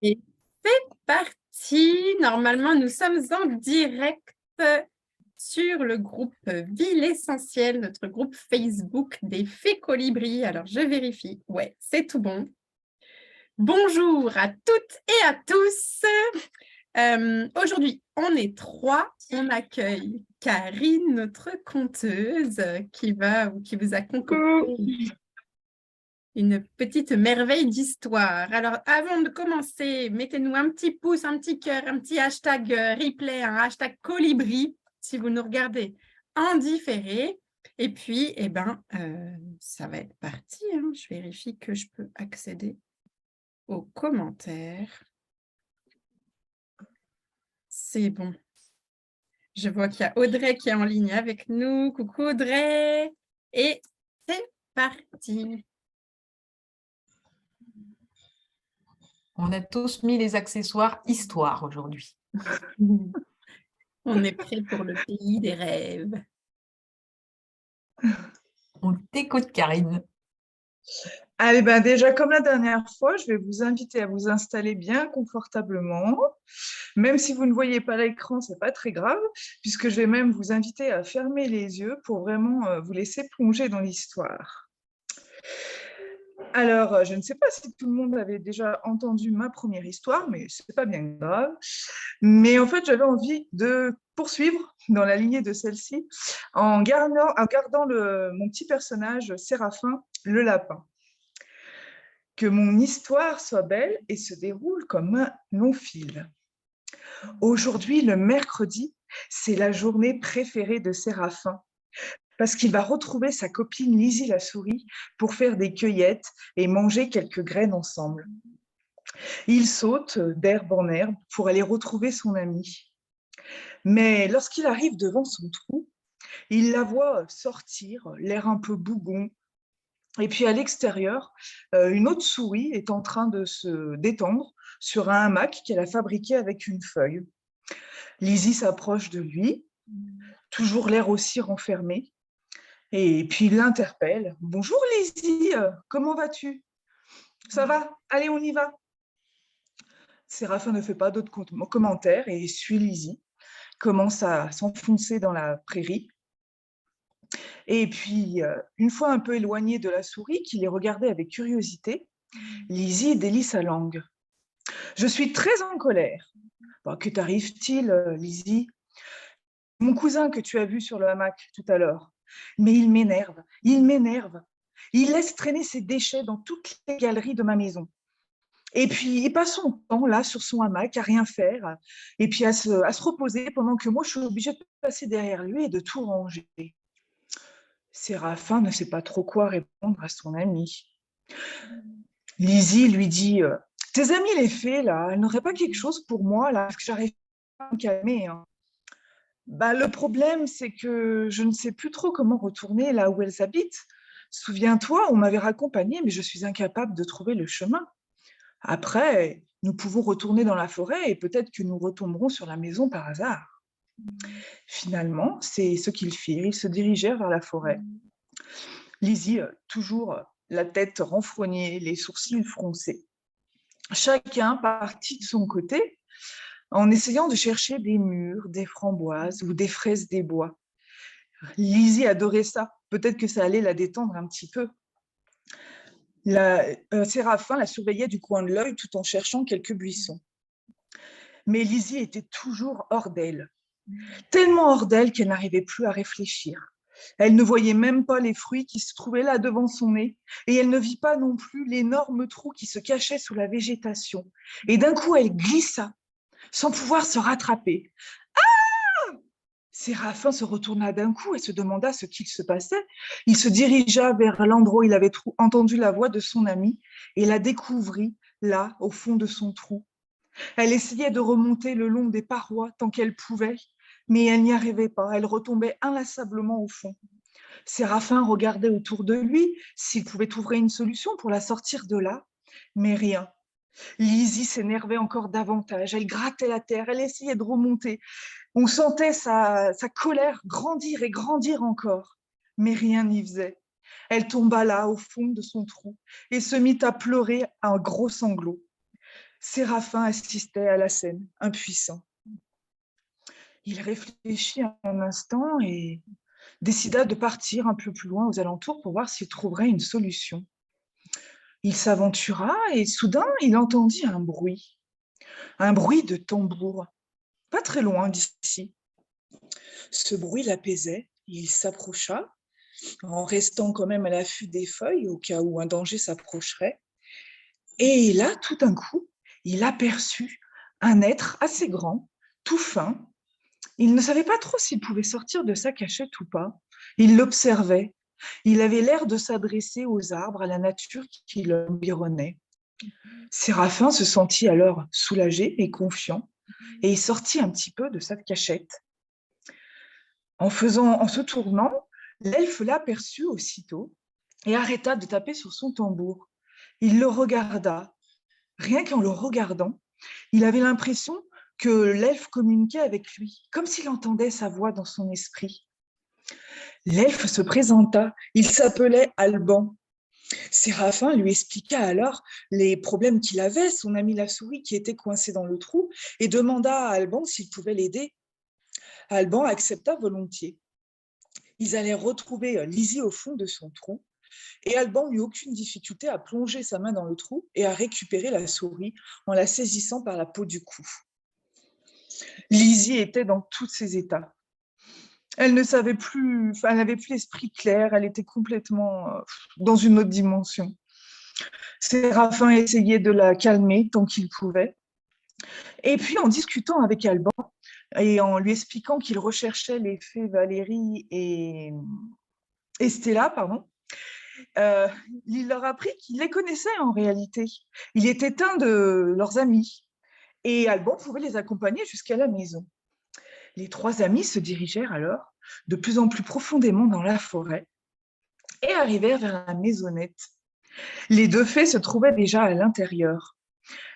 Et c'est parti. Normalement, nous sommes en direct sur le groupe Vie l'Essentiel, notre groupe Facebook des Fées Colibri. Alors, je vérifie. Ouais, c'est tout bon. Bonjour à toutes et à tous. Aujourd'hui, on est 3. On accueille Karine, notre conteuse, qui vous a concocté une petite merveille d'histoire. Alors, avant de commencer, mettez-nous un petit pouce, un petit cœur, un petit hashtag replay, un hashtag colibri, si vous nous regardez en différé. Et puis, ça va être parti. Je vérifie que je peux accéder aux commentaires. C'est bon. Je vois qu'il y a Audrey qui est en ligne avec nous. Coucou Audrey. Et c'est parti. On a tous mis les accessoires histoire aujourd'hui. On est prêt pour le pays des rêves. On t'écoute, Karine. Allez, déjà comme la dernière fois, je vais vous inviter à vous installer bien confortablement. Même si vous ne voyez pas l'écran, ce n'est pas très grave, puisque je vais même vous inviter à fermer les yeux pour vraiment vous laisser plonger dans l'histoire. Alors, je ne sais pas si tout le monde avait déjà entendu ma première histoire, mais ce n'est pas bien grave. Mais en fait, j'avais envie de poursuivre dans la lignée de celle-ci en gardant mon petit personnage Séraphin, le lapin. Que mon histoire soit belle et se déroule comme un long fil. Aujourd'hui, le mercredi, c'est la journée préférée de Séraphin, parce qu'il va retrouver sa copine Lizzie la souris pour faire des cueillettes et manger quelques graines ensemble. Il saute d'herbe en herbe pour aller retrouver son ami. Mais lorsqu'il arrive devant son trou, il la voit sortir, l'air un peu bougon. Et puis à l'extérieur, une autre souris est en train de se détendre sur un hamac qu'elle a fabriqué avec une feuille. Lizzie s'approche de lui, toujours l'air aussi renfermé, et puis il l'interpelle. « Bonjour Lizzie, comment vas-tu ? » « Ça va, allez on y va. » Séraphin ne fait pas d'autres commentaires et suit Lizzie, commence à s'enfoncer dans la prairie. Et puis, une fois un peu éloigné de la souris, qui les regardait avec curiosité, Lizzie délie sa langue. « Je suis très en colère. » « Que t'arrive-t-il, Lizzie ? » « Mon cousin que tu as vu sur le hamac tout à l'heure. Mais il m'énerve, il m'énerve. Il laisse traîner ses déchets dans toutes les galeries de ma maison. Et puis, il passe son temps là sur son hamac à rien faire, et puis à se reposer pendant que moi, je suis obligée de passer derrière lui et de tout ranger. » Séraphin ne sait pas trop quoi répondre à son ami. Lizzie lui dit « Tes amis les fées, là, elles n'auraient pas quelque chose pour moi, là, parce que j'arrive pas à me calmer. Hein. » Le problème, c'est que je ne sais plus trop comment retourner là où elles habitent. Souviens-toi, on m'avait raccompagnée, mais je suis incapable de trouver le chemin. Après, nous pouvons retourner dans la forêt et peut-être que nous retomberons sur la maison par hasard. Finalement, c'est ce qu'ils firent. Ils se dirigèrent vers la forêt. Lizzie, toujours la tête renfrognée, les sourcils froncés. Chacun partit de son côté en essayant de chercher des mûres, des framboises ou des fraises des bois. Lizzie adorait ça. Peut-être que ça allait la détendre un petit peu. Séraphin la surveillait du coin de l'œil tout en cherchant quelques buissons. Mais Lizzie était toujours hors d'elle. Tellement hors d'elle qu'elle n'arrivait plus à réfléchir. Elle ne voyait même pas les fruits qui se trouvaient là devant son nez, et elle ne vit pas non plus l'énorme trou qui se cachait sous la végétation. Et d'un coup, elle glissa, sans pouvoir se rattraper. Ah ! Séraphin se retourna d'un coup et se demanda ce qu'il se passait. Il se dirigea vers l'endroit où il avait entendu la voix de son amie et la découvrit là, au fond de son trou. Elle essayait de remonter le long des parois tant qu'elle pouvait, mais elle n'y arrivait pas. Elle retombait inlassablement au fond. Séraphin regardait autour de lui s'il pouvait trouver une solution pour la sortir de là, mais rien. Lizzie s'énervait encore davantage. Elle grattait la terre, elle essayait de remonter. On sentait sa colère grandir et grandir encore, mais rien n'y faisait. Elle tomba là, au fond de son trou, et se mit à pleurer un gros sanglot. Séraphin assistait à la scène, impuissant. Il réfléchit un instant et décida de partir un peu plus loin aux alentours pour voir s'il trouverait une solution. Il s'aventura et soudain, il entendit un bruit de tambour, pas très loin d'ici. Ce bruit l'apaisait, il s'approcha, en restant quand même à l'affût des feuilles au cas où un danger s'approcherait. Et là, tout d'un coup, il aperçut un être assez grand, tout fin. Il ne savait pas trop s'il pouvait sortir de sa cachette ou pas. Il l'observait. Il avait l'air de s'adresser aux arbres, à la nature qui l'environnait. Séraphin se sentit alors soulagé et confiant, et il sortit un petit peu de sa cachette. En se tournant, l'elfe l'aperçut aussitôt et arrêta de taper sur son tambour. Il le regarda. Rien qu'en le regardant, il avait l'impression que l'elfe communiquait avec lui, comme s'il entendait sa voix dans son esprit. L'elfe se présenta. Il s'appelait Alban. Séraphin lui expliqua alors les problèmes qu'il avait, son ami la souris qui était coincé dans le trou, et demanda à Alban s'il pouvait l'aider. Alban accepta volontiers. Ils allèrent retrouver Lizzie au fond de son trou, et Alban n'eut aucune difficulté à plonger sa main dans le trou et à récupérer la souris en la saisissant par la peau du cou. Lizzie était dans tous ses états. Elle ne savait plus, elle n'avait plus l'esprit clair, elle était complètement dans une autre dimension. Séraphin essayait de la calmer tant qu'il pouvait. Et puis, en discutant avec Alban et en lui expliquant qu'il recherchait les fées Valérie et Stella, il leur apprit qu'il les connaissait en réalité. Il était un de leurs amis et Alban pouvait les accompagner jusqu'à la maison. Les trois amis se dirigèrent alors de plus en plus profondément dans la forêt et arrivèrent vers la maisonnette. Les deux fées se trouvaient déjà à l'intérieur.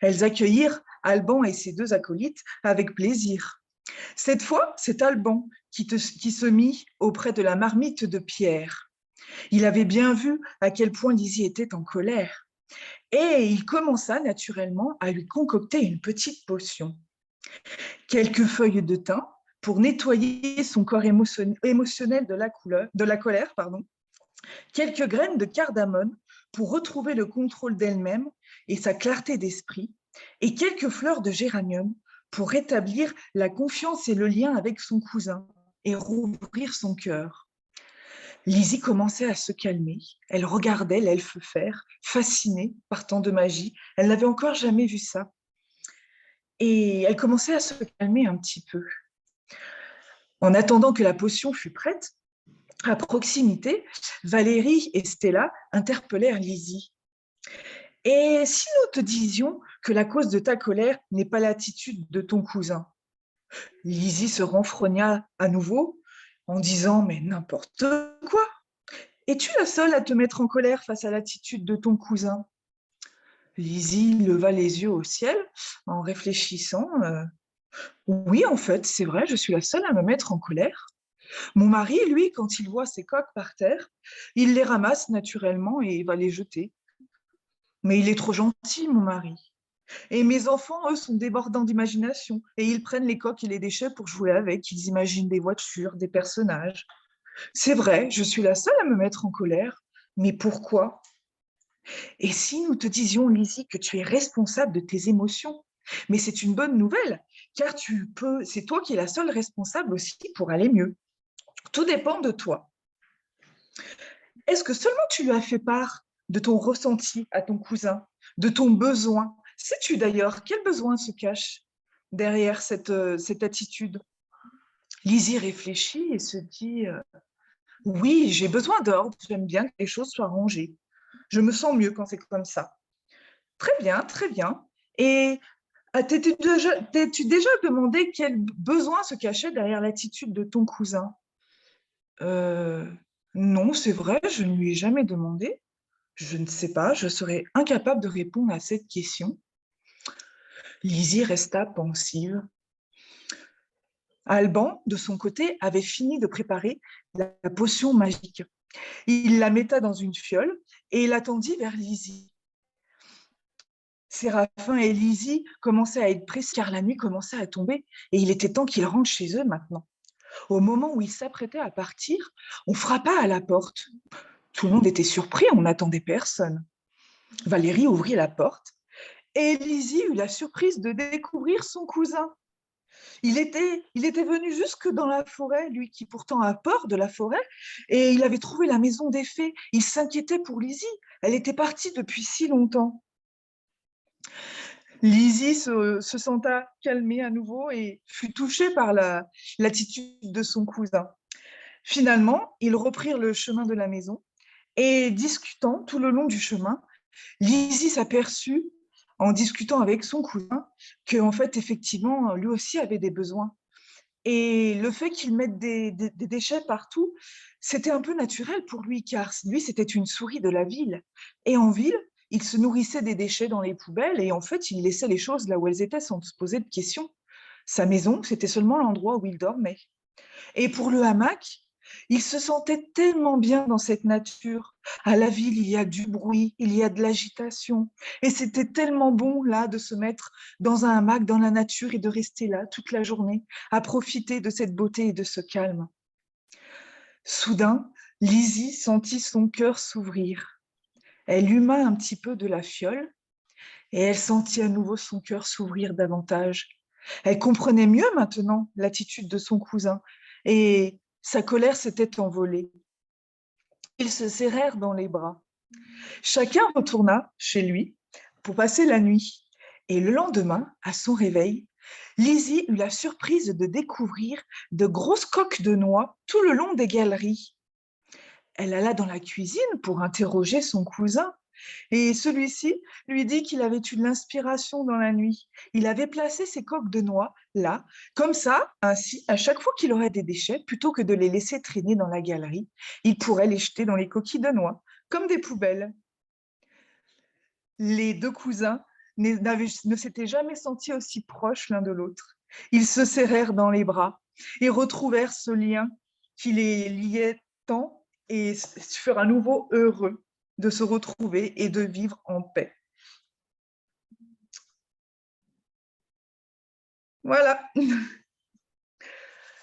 Elles accueillirent Alban et ses deux acolytes avec plaisir. Cette fois, c'est Alban qui se mit auprès de la marmite de pierre. Il avait bien vu à quel point Lizzie était en colère et il commença naturellement à lui concocter une petite potion. Quelques feuilles de thym pour nettoyer son corps émotionnel de la colère, quelques graines de cardamome pour retrouver le contrôle d'elle-même et sa clarté d'esprit, et quelques fleurs de géranium pour rétablir la confiance et le lien avec son cousin et rouvrir son cœur. Lizzie commençait à se calmer. Elle regardait l'elfe faire, fascinée par tant de magie. Elle n'avait encore jamais vu ça. Et elle commençait à se calmer un petit peu. En attendant que la potion fût prête, à proximité, Valérie et Stella interpellèrent Lizzie. « Et si nous te disions que la cause de ta colère n'est pas l'attitude de ton cousin ?» Lizzie se renfrogna à nouveau en disant « Mais n'importe quoi! Es-tu la seule à te mettre en colère face à l'attitude de ton cousin ?» Lizzie leva les yeux au ciel en réfléchissant. Oui, en fait, c'est vrai, je suis la seule à me mettre en colère. Mon mari, lui, quand il voit ses coques par terre, il les ramasse naturellement et va les jeter. Mais il est trop gentil, mon mari. Et mes enfants, eux, sont débordants d'imagination et ils prennent les coques et les déchets pour jouer avec. Ils imaginent des voitures, des personnages. C'est vrai, je suis la seule à me mettre en colère. Mais pourquoi ? Et si nous te disions, Lizzie, que tu es responsable de tes émotions ? Mais c'est une bonne nouvelle, car c'est toi qui es la seule responsable aussi pour aller mieux. Tout dépend de toi. Est-ce que seulement tu lui as fait part de ton ressenti à ton cousin, de ton besoin ? Sais-tu d'ailleurs quel besoin se cache derrière cette attitude ? Lizzie réfléchit et se dit oui, j'ai besoin d'ordre, j'aime bien que les choses soient rangées. Je me sens mieux quand c'est comme ça. Très bien, très bien. Et t'es-tu déjà demandé quel besoin se cachait derrière l'attitude de ton cousin ? Non, c'est vrai, je ne lui ai jamais demandé. Je ne sais pas, je serais incapable de répondre à cette question. Lizzie resta pensive. Alban, de son côté, avait fini de préparer la potion magique. Il la metta dans une fiole et il l'attendit vers Lizzie. Séraphin et Lizzie commençaient à être pressés car la nuit commençait à tomber et il était temps qu'ils rentrent chez eux maintenant. Au moment où ils s'apprêtaient à partir, on frappa à la porte. Tout le monde était surpris, on n'attendait personne. Valérie ouvrit la porte et Lizzie eut la surprise de découvrir son cousin. Il était venu jusque dans la forêt, lui qui pourtant a peur de la forêt, et il avait trouvé la maison des fées. Il s'inquiétait pour Lizzie. Elle était partie depuis si longtemps. Lizzie se senta calmée à nouveau et fut touchée par l'attitude de son cousin. Finalement, ils reprirent le chemin de la maison et discutant tout le long du chemin, Lizzie s'aperçut en discutant avec son cousin que, en fait, effectivement, lui aussi avait des besoins. Et le fait qu'il mette des déchets partout, c'était un peu naturel pour lui, car lui, c'était une souris de la ville. Et en ville, il se nourrissait des déchets dans les poubelles et en fait, il laissait les choses là où elles étaient sans se poser de questions. Sa maison, c'était seulement l'endroit où il dormait. Et pour le hamac, il se sentait tellement bien dans cette nature. À la ville, il y a du bruit, il y a de l'agitation. Et c'était tellement bon, là, de se mettre dans un hamac, dans la nature et de rester là toute la journée, à profiter de cette beauté et de ce calme. Soudain, Lizzie sentit son cœur s'ouvrir. Elle huma un petit peu de la fiole et elle sentit à nouveau son cœur s'ouvrir davantage. Elle comprenait mieux maintenant l'attitude de son cousin et sa colère s'était envolée. Ils se serrèrent dans les bras. Chacun retourna chez lui pour passer la nuit. Et le lendemain, à son réveil, Lizzie eut la surprise de découvrir de grosses coques de noix tout le long des galeries. Elle alla dans la cuisine pour interroger son cousin. Et celui-ci lui dit qu'il avait eu de l'inspiration dans la nuit. Il avait placé ses coques de noix là, comme ça, ainsi, à chaque fois qu'il aurait des déchets, plutôt que de les laisser traîner dans la galerie, il pourrait les jeter dans les coquilles de noix, comme des poubelles. Les deux cousins ne s'étaient jamais sentis aussi proches l'un de l'autre. Ils se serrèrent dans les bras et retrouvèrent ce lien qui les liait tant et furent à nouveau heureux de se retrouver et de vivre en paix. Voilà.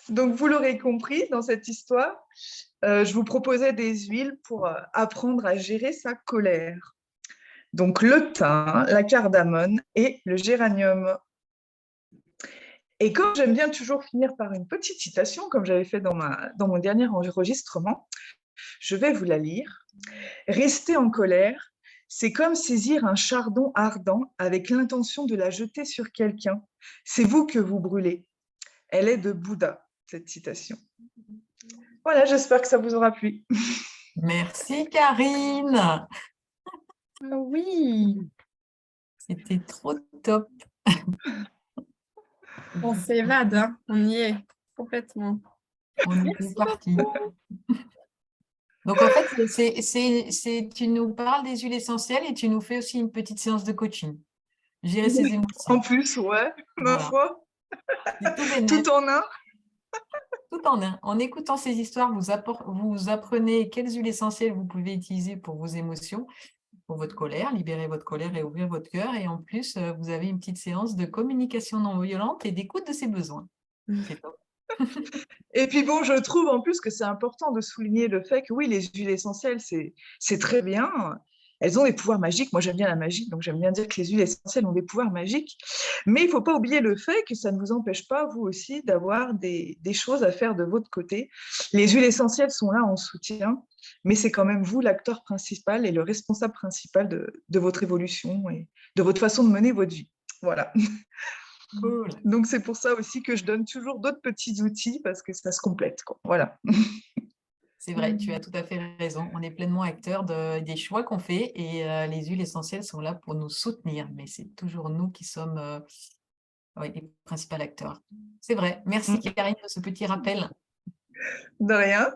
Donc, vous l'aurez compris, dans cette histoire, je vous proposais des huiles pour apprendre à gérer sa colère. Donc, le thym, la cardamone et le géranium. Et comme j'aime bien toujours finir par une petite citation, comme j'avais fait dans mon dernier enregistrement, je vais vous la lire. Rester en colère, c'est comme saisir un chardon ardent avec l'intention de la jeter sur quelqu'un. C'est vous que vous brûlez. Elle est de Bouddha, cette citation. Voilà, j'espère que ça vous aura plu. Merci Karine. Ah oui, C'était trop top. on s'évade, hein. On y est complètement. On était parti. Donc en fait, tu nous parles des huiles essentielles et tu nous fais aussi une petite séance de coaching. Gérer ses émotions. En plus, ouais, ma Voilà. foi, C'est tout bénef. tout en un. Tout en un. En écoutant ces histoires, vous apprenez quelles huiles essentielles vous pouvez utiliser pour vos émotions, pour votre colère, libérer votre colère et ouvrir votre cœur. Et en plus, vous avez une petite séance de communication non violente et d'écoute de ses besoins. C'est top. Et puis bon, je trouve en plus que c'est important de souligner le fait que oui, les huiles essentielles, c'est très bien. Elles ont des pouvoirs magiques. Moi, j'aime bien la magie, donc j'aime bien dire que les huiles essentielles ont des pouvoirs magiques. Mais il ne faut pas oublier le fait que ça ne vous empêche pas, vous aussi, d'avoir des choses à faire de votre côté. Les huiles essentielles sont là en soutien, mais c'est quand même vous l'acteur principal et le responsable principal de votre évolution et de votre façon de mener votre vie. Voilà. Cool. Donc, c'est pour ça aussi que je donne toujours d'autres petits outils parce que ça se complète, quoi. Voilà. C'est vrai, tu as tout à fait raison. On est pleinement acteurs des choix qu'on fait et les huiles essentielles sont là pour nous soutenir, mais c'est toujours nous qui sommes les principaux acteurs. C'est vrai. Merci Karine de ce petit rappel. De rien.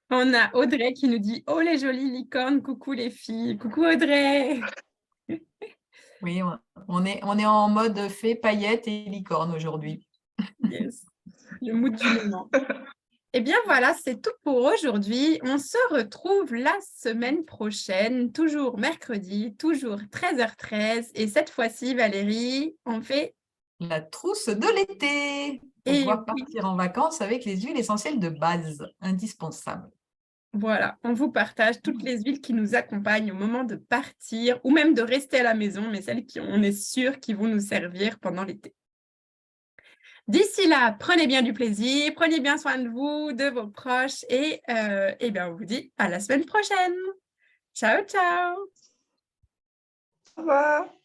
On a Audrey qui nous dit « Oh les jolies licornes, coucou les filles !» Coucou Audrey. Oui, on est en mode fée, paillettes et licorne aujourd'hui. Yes, le mood du moment. Eh bien voilà, c'est tout pour aujourd'hui. On se retrouve la semaine prochaine, toujours mercredi, toujours 13h13. Et cette fois-ci, Valérie, on fait... La trousse de l'été pour Et pouvoir oui, partir en vacances avec les huiles essentielles de base, indispensables. voilà, on vous partage toutes les huiles qui nous accompagnent au moment de partir ou même de rester à la maison, mais celles qui, on est sûr, qui vont nous servir pendant l'été. D'ici là, prenez bien du plaisir, prenez bien soin de vous, de vos proches et bien, on vous dit à la semaine prochaine. Ciao, ciao! Au revoir.